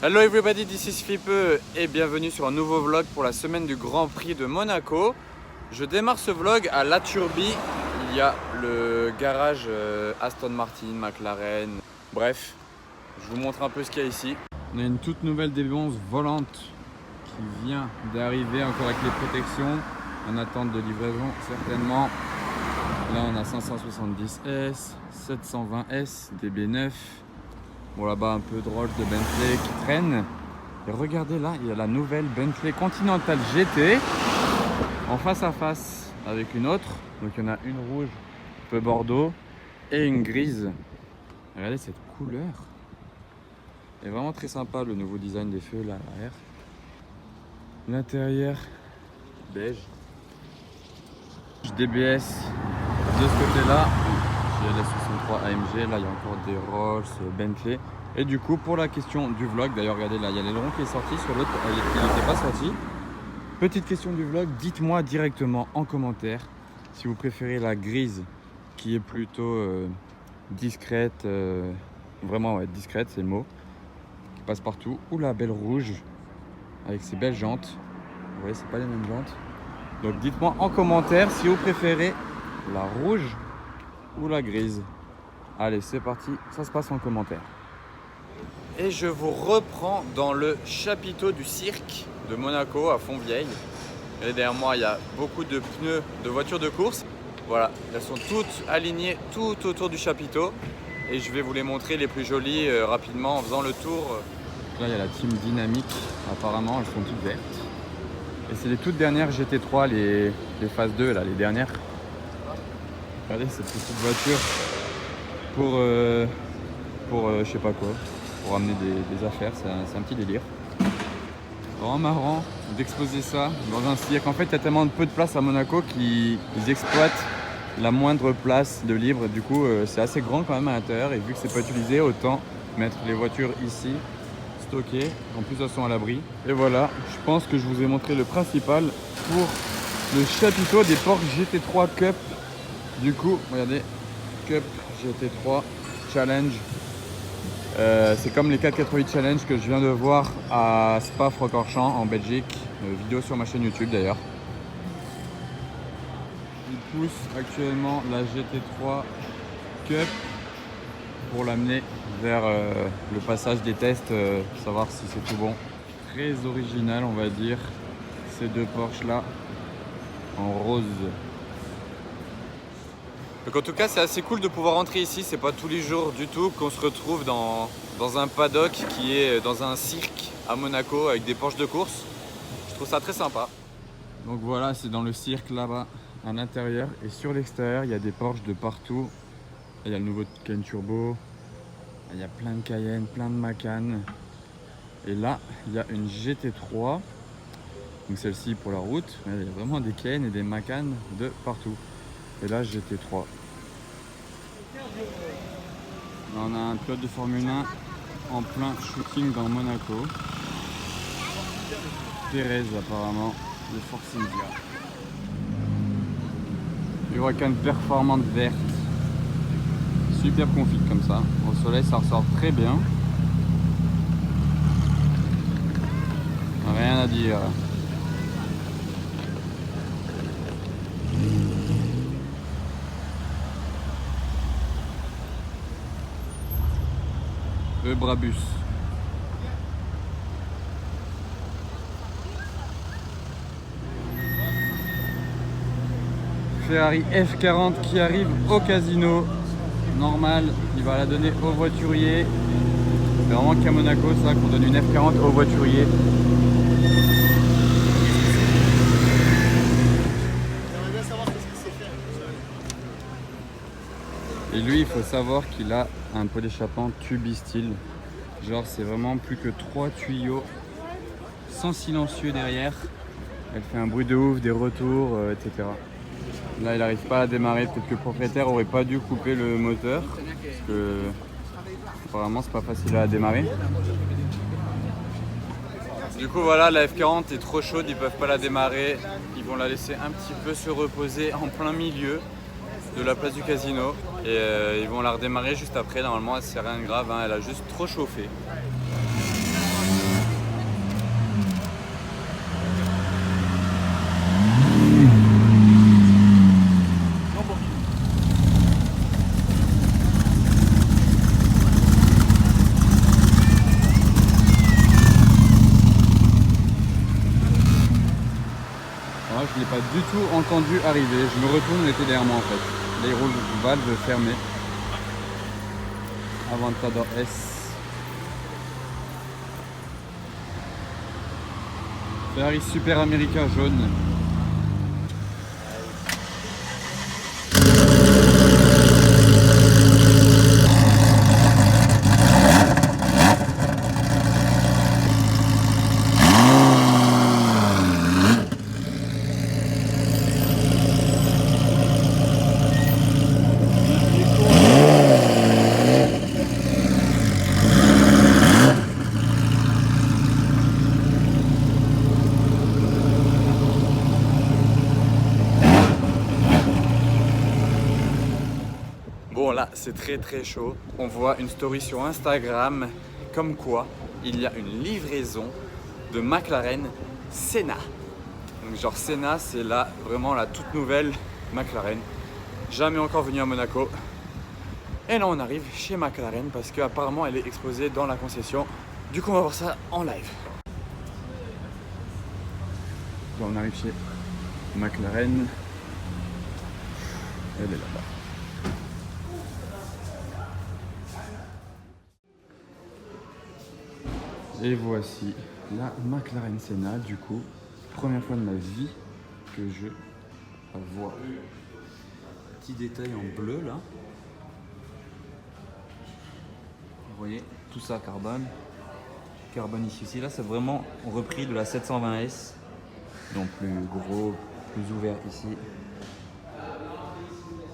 Hello everybody, this is Philippe et bienvenue sur un nouveau vlog pour la semaine du Grand Prix de Monaco. Je démarre ce vlog à La Turbie. Il y a le garage Aston Martin, McLaren, bref, je vous montre un peu ce qu'il y a ici. On a une toute nouvelle D11 volante qui vient d'arriver, encore avec les protections, en attente de livraison certainement. Là on a 570S, 720S, DB9. Bon, là-bas un peu de Rolls de Bentley qui traîne. Et regardez là, il y a la nouvelle Bentley Continental GT en face à face avec une autre. Donc il y en a une rouge, un peu bordeaux, et une grise. Regardez cette couleur. C'est vraiment très sympa le nouveau design des feux là à l'arrière. L'intérieur beige. DBS de ce côté-là. J'ai la 63 AMG, là il y a encore des Rolls, Bentley. Et du coup pour la question du vlog, d'ailleurs regardez là, il y a l'aileron qui est sorti, sur l'autre il n'était pas sorti. Petite question du vlog, dites-moi directement en commentaire si vous préférez la grise qui est plutôt discrète, vraiment ouais, discrète c'est le mot, qui passe partout, ou la belle rouge avec ses belles jantes. Vous voyez c'est pas les mêmes jantes. Donc dites-moi en commentaire si vous préférez la rouge ou la grise. Allez c'est parti, ça se passe en commentaire. Et je vous reprends dans le chapiteau du cirque de Monaco à Fontvieille. Et derrière moi il y a beaucoup de pneus de voitures de course. Voilà, elles sont toutes alignées tout autour du chapiteau. Et je vais vous les montrer les plus jolies rapidement en faisant le tour. Là il y a la team Dynamique, apparemment elles sont toutes vertes. Et c'est les toutes dernières GT3, les phases 2 là, les dernières. Regardez cette petite voiture pour je sais pas quoi, pour amener des affaires, c'est un petit délire. Vraiment marrant d'exposer ça dans un cirque. En fait il y a tellement peu de place à Monaco qu'ils exploitent la moindre place de libre. Du coup c'est assez grand quand même à l'intérieur et vu que c'est pas utilisé, autant mettre les voitures ici, stockées. En plus elles sont à l'abri. Et voilà, je pense que je vous ai montré le principal pour le chapiteau des Porsche GT3 Cup. Du coup, regardez, Cup GT3 Challenge. C'est comme les 488 Challenge que je viens de voir à Spa-Francorchamps en Belgique. Vidéo sur ma chaîne YouTube d'ailleurs. Il pousse actuellement la GT3 Cup pour l'amener vers le passage des tests, savoir si c'est tout bon. Très original on va dire, ces deux Porsche là en rose. Donc en tout cas c'est assez cool de pouvoir rentrer ici, c'est pas tous les jours du tout qu'on se retrouve dans un paddock qui est dans un cirque à Monaco avec des Porsche de course. Je trouve ça très sympa. Donc voilà, c'est dans le cirque là-bas à l'intérieur et sur l'extérieur il y a des Porsche de partout. Il y a le nouveau Cayenne Turbo, il y a plein de Cayenne, plein de Macan. Et là il y a une GT3, donc celle-ci pour la route, il y a vraiment des Cayenne et des Macan de partout. Et là GT3. Là, on a un pilote de Formule 1 en plein shooting dans Monaco. Pérez apparemment de Force India. Huracan performante verte. Super config comme ça. Au soleil ça ressort très bien. Rien à dire. Le Brabus. Ferrari F40 qui arrive au casino. Normal, il va la donner au voiturier. C'est vraiment qu'à Monaco ça qu'on donne une F40 au voiturier. Et lui, il faut savoir qu'il a un pot d'échappement Tubi style. Genre, c'est vraiment plus que 3 tuyaux sans silencieux derrière. Elle fait un bruit de ouf, des retours, etc. Là, il n'arrive pas à démarrer. Peut-être que le propriétaire aurait pas dû couper le moteur. Parce que, apparemment, c'est pas facile à démarrer. Du coup, voilà, la F40 est trop chaude. Ils peuvent pas la démarrer. Ils vont la laisser un petit peu se reposer en plein milieu de la place du casino et ils vont la redémarrer juste après. Normalement c'est rien de grave, hein, elle a juste trop chauffé. entendu arriver. Je me retourne, il était derrière moi en fait. L'aéro valve fermée. Aventador S. Ferrari Super America jaune. Bon là c'est très chaud. On voit une story sur Instagram comme quoi il y a une livraison de McLaren Senna. Donc genre Senna c'est là vraiment la toute nouvelle McLaren. Jamais encore venu à Monaco. Et là on arrive chez McLaren parce qu'apparemment elle est exposée dans la concession. Du coup on va voir ça en live. Bon, on arrive chez McLaren. Elle est là-bas. Et voici la McLaren Senna, du coup, première fois de ma vie que je la vois. Petit détail en bleu là. Vous voyez, tout ça carbone. Carbone ici aussi. Là, c'est vraiment repris de la 720S. Donc plus gros, plus ouvert ici.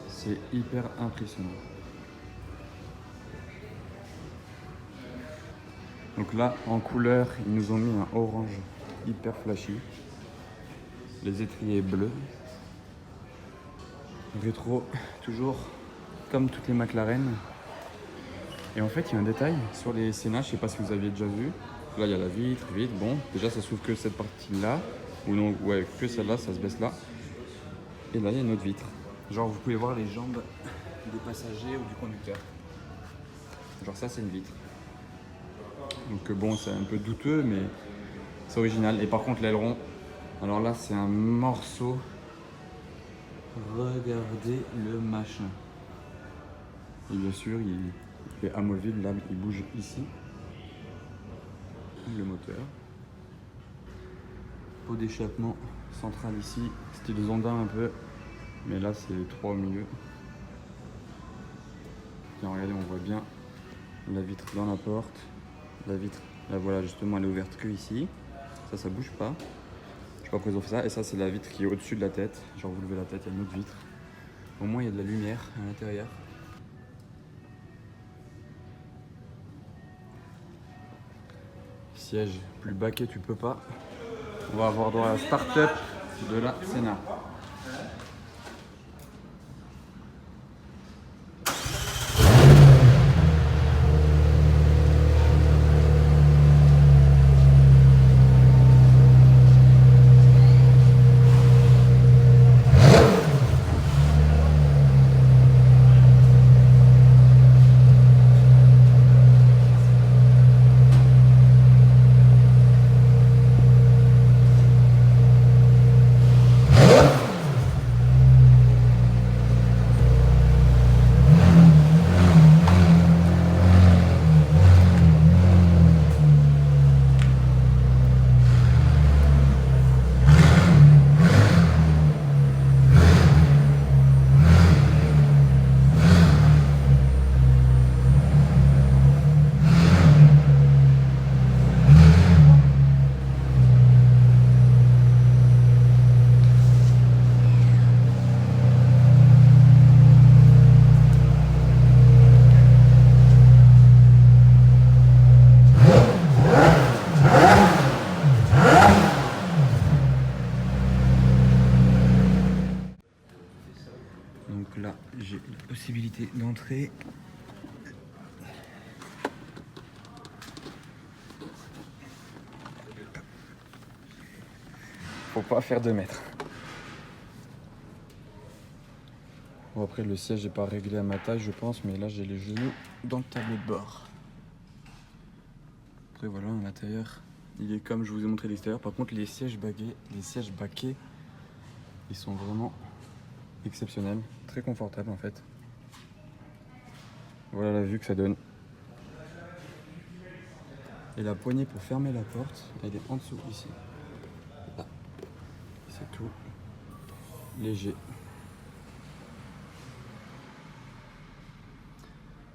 C'est hyper impressionnant. Donc là, en couleur, ils nous ont mis un orange hyper flashy. Les étriers bleus. Rétro, toujours comme toutes les McLaren. Et en fait, il y a un détail sur les Senna, je ne sais pas si vous aviez déjà vu. Là, il y a la vitre, bon, déjà ça s'ouvre que cette partie-là. Ou non, ouais, que celle-là, ça se baisse là. Et là, il y a une autre vitre. Genre, vous pouvez voir les jambes des passagers ou du conducteur. Genre ça, c'est une vitre. Donc bon, c'est un peu douteux, mais c'est original. Et par contre, l'aileron, alors là, c'est un morceau. Regardez le machin. Et bien sûr, il est amovible, là, il bouge ici. Le moteur. Pot d'échappement central ici, style Zonda un peu. Mais là, c'est les trois au milieu. Tiens, regardez, on voit bien la vitre dans la porte. La vitre, là voilà, justement, elle est ouverte que ici. Ça bouge pas. Je sais pas pourquoi ils ont fait ça. Et ça, c'est la vitre qui est au-dessus de la tête. Genre, vous levez la tête, il y a une autre vitre. Au moins, il y a de la lumière à l'intérieur. Siège plus baquet, tu peux pas. On va avoir droit à la start-up de la Senna. Donc là, j'ai une possibilité d'entrer. Faut pas faire 2 mètres. Bon, après, le siège n'est pas réglé à ma taille, je pense, mais là, j'ai les genoux dans le tableau de bord. Après, voilà, à l'intérieur, il est comme je vous ai montré l'extérieur. Par contre, les sièges baquets, Ils sont vraiment exceptionnels, très confortables en fait. Voilà la vue que ça donne. Et la poignée pour fermer la porte, elle est en dessous ici. Là. C'est tout léger.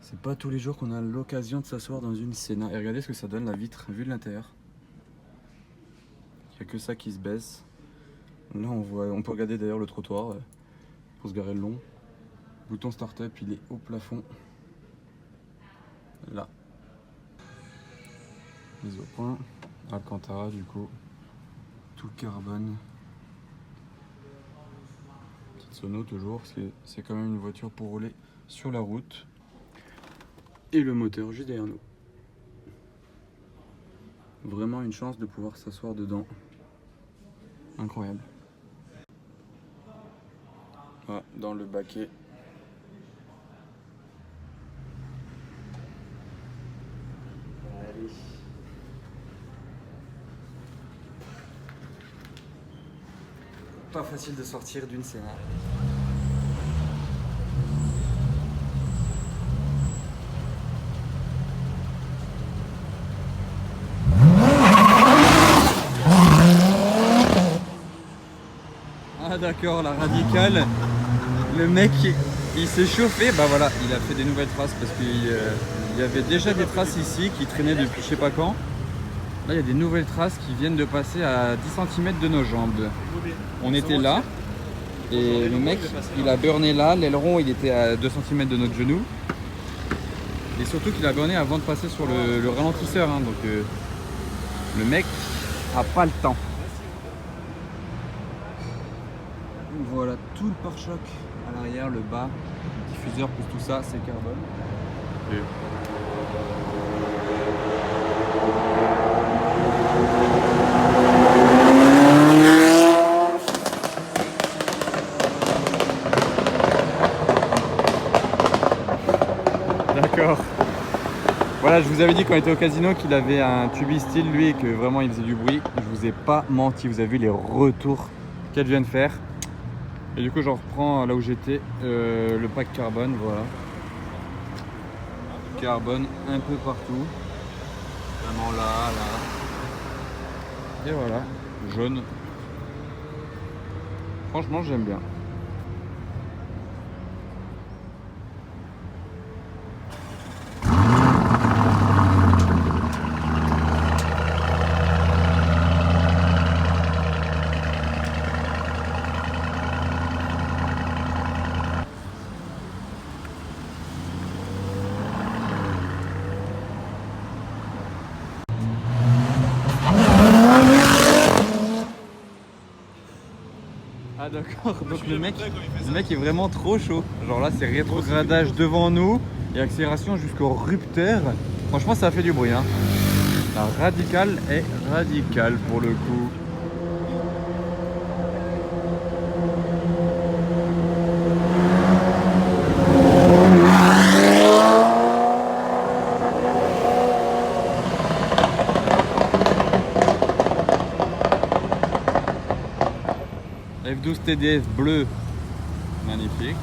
C'est pas tous les jours qu'on a l'occasion de s'asseoir dans une Senna. Et regardez ce que ça donne la vitre vue de l'intérieur. Il n'y a que ça qui se baisse. Là on peut regarder d'ailleurs le trottoir pour se garer le long. Bouton start-up, il est au plafond. Là. Mise au point. Alcantara du coup. Tout carbone. Petite sono toujours parce que c'est quand même une voiture pour rouler sur la route. Et le moteur juste derrière nous. Vraiment une chance de pouvoir s'asseoir dedans. Incroyable. Voilà, dans le baquet. Allez. Pas facile de sortir d'une Senna. Ah d'accord, la radicale, le mec il s'est chauffé, bah voilà, il a fait des nouvelles traces parce qu'il y avait déjà des traces ici qui traînaient depuis je sais pas quand. Là il y a des nouvelles traces qui viennent de passer à 10 cm de nos jambes. On était là et le mec il a burné là, l'aileron il était à 2 cm de notre genou. Et surtout qu'il a burné avant de passer sur le ralentisseur, hein, donc le mec a pas le temps. Voilà tout le pare-choc à l'arrière, le bas, le diffuseur plus tout ça, c'est carbone. Et... D'accord. Voilà, je vous avais dit quand on était au casino qu'il avait un Tubi style lui et que vraiment il faisait du bruit. Je vous ai pas menti, vous avez vu les retours qu'elle vient de faire. Et du coup je reprends là où j'étais, le pack carbone, voilà. Carbone un peu partout. Vraiment là, là. Et voilà, jaune. Franchement j'aime bien. Ah d'accord, donc le mec est vraiment trop chaud. Genre là c'est rétrogradage devant nous et accélération jusqu'au rupteur. Franchement ça fait du bruit, hein. La radicale est radicale pour le coup. F12 TDF bleu, magnifique.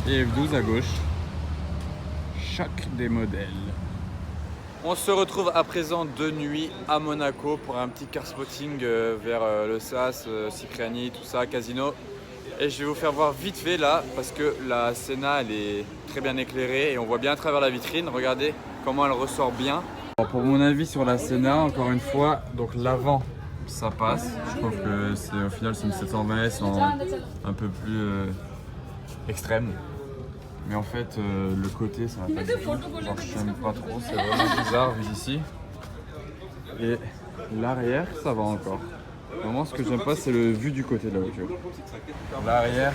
Et F12 à gauche, chaque des modèles. On se retrouve à présent de nuit à Monaco pour un petit car spotting vers le SAS, Cipriani, tout ça, Casino. Et je vais vous faire voir vite fait là, parce que la Senna elle est très bien éclairée et on voit bien à travers la vitrine. Regardez comment elle ressort bien. Alors, pour mon avis sur la Senna, encore une fois, donc l'avant ça passe. Je trouve que c'est au final c'est une 720 S un peu plus extrême. Mais en fait le côté ça va pas du tout. Genre je n'aime pas trop, c'est vraiment bizarre vu d'ici. Et l'arrière ça va encore. Vraiment ce que j'aime pas c'est le vu du côté de la voiture. L'arrière,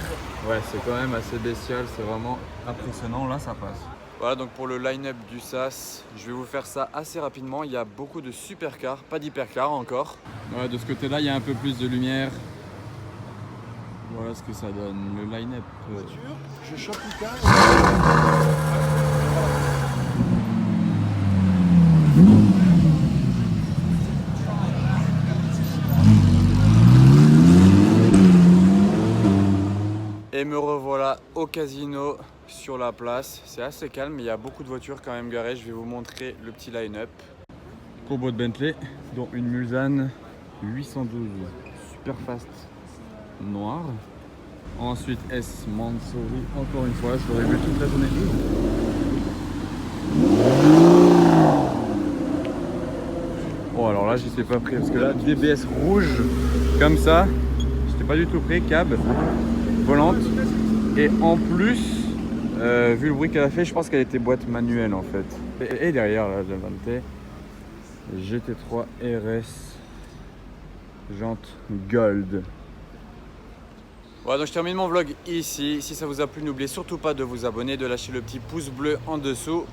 ouais c'est quand même assez bestial, c'est vraiment impressionnant, là ça passe. Voilà donc pour le line-up du SAS, je vais vous faire ça assez rapidement. Il y a beaucoup de supercars, pas d'hypercars encore. Ouais, de ce côté-là, il y a un peu plus de lumière. Voilà ce que ça donne, le line-up. Je chope le cas. Et me revoilà au casino sur la place. C'est assez calme, mais il y a beaucoup de voitures quand même garées. Je vais vous montrer le petit line-up. Combo de Bentley, dont une Mulsanne 812 super fast noire. Ensuite S Mansory, encore une fois, je l'aurais vu toute la journée. Oh alors là, j'y suis pas pris parce que là, DBS rouge comme ça, j'étais pas du tout prêt. Cab, volante, et en plus, vu le bruit qu'elle a fait, je pense qu'elle était boîte manuelle en fait. Et derrière là, la Bentley GT3 RS, jante gold. Voilà, donc je termine mon vlog ici. Si ça vous a plu, n'oubliez surtout pas de vous abonner, de lâcher le petit pouce bleu en dessous.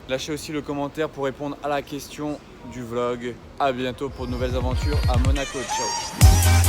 Lâchez aussi le commentaire pour répondre à la question du vlog. A bientôt pour de nouvelles aventures à Monaco. Ciao.